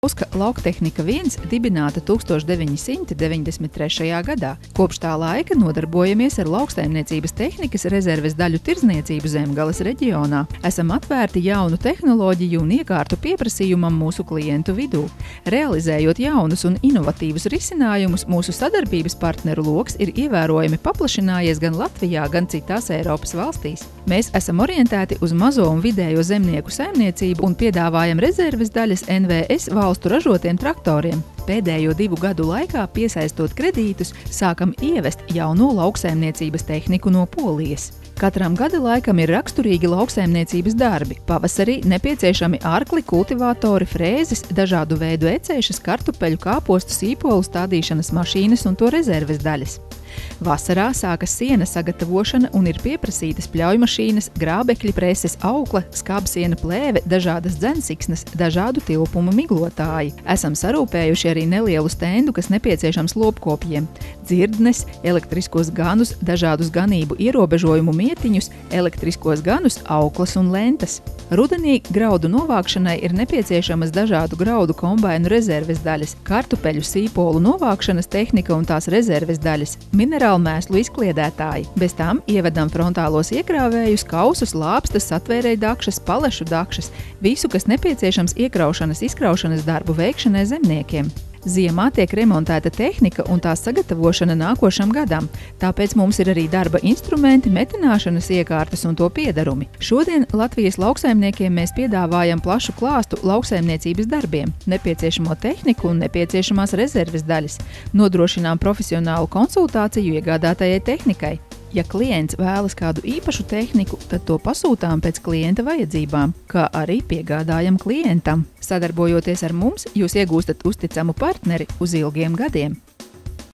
Lauktehnika 1 dibināta 1993. gadā. Kopš tā laika nodarbojamies ar lauksaimniecības tehnikas rezerves daļu tirdzniecību Zemgales reģionā. Esam atvērti jaunu tehnoloģiju un iekārtu pieprasījumam mūsu klientu vidū. Realizējot jaunus un inovatīvus risinājumus, mūsu sadarbības partneru loks ir ievērojami paplašinājies gan Latvijā, gan citās Eiropas valstīs. Mēs esam orientēti uz mazo un vidējo zemnieku saimniecību un piedāvājam rezerves daļas NVS valstu ražotiem traktoriem. Pēdējo 2 gadu laikā, piesaistot kredītus, sākam ievest jauno lauksaimniecības tehniku no Polijas. Katram gada laikam ir raksturīgi lauksaimniecības darbi. Pavasarī nepieciešami arkli, kultivatori, frēzes, dažādu veidu ecēšas, kartupeļu, kāpostu, sīpolu stādīšanas mašīnas un to rezerves daļas. Vasarā sākas siena sagatavošana un ir pieprasītas pļaujmašīnas, grābekļi, preses, aukla, skābsiena plēve, dažādas dzensiksnes, dažādu tilpumu miglotāji. Esam sarūpējuši arī nelielu stendu, kas nepieciešams lopkopjiem, dzirdnes, elektriskos ganus, dažādus ganību ierobežojumu mietiņus, elektriskos ganus, auklas un lentas. Rudenī graudu novākšanai ir nepieciešamas dažādu graudu kombainu rezerves daļas, kartupeļu sīpolu novākšanas tehnika un tās rezerves daļas, minerālu mēslu izkliedētāji. Bez tām ievedam frontālos iekrāvējus, kausus, lāpstas, satvērēju dakšas, palešu dakšas, visu, kas nepieciešams iekraušanas, izkraušanas darbu veikšanai zemniekiem. Ziemā tiek remontēta tehnika un tās sagatavošana nākošam gadam, tāpēc mums ir arī darba instrumenti, metināšanas iekārtas un to piedarumi. Šodien Latvijas lauksaimniekiem mēs piedāvājam plašu klāstu lauksaimniecības darbiem, nepieciešamo tehniku un nepieciešamās rezerves daļas, nodrošinām profesionālu konsultāciju iegādātajai tehnikai. Ja klients vēlas kādu īpašu tehniku, tad to pasūtām pēc klienta vajadzībām, kā arī piegādājam klientam. Sadarbojoties ar mums, jūs iegūstat uzticamu partneri uz ilgiem gadiem.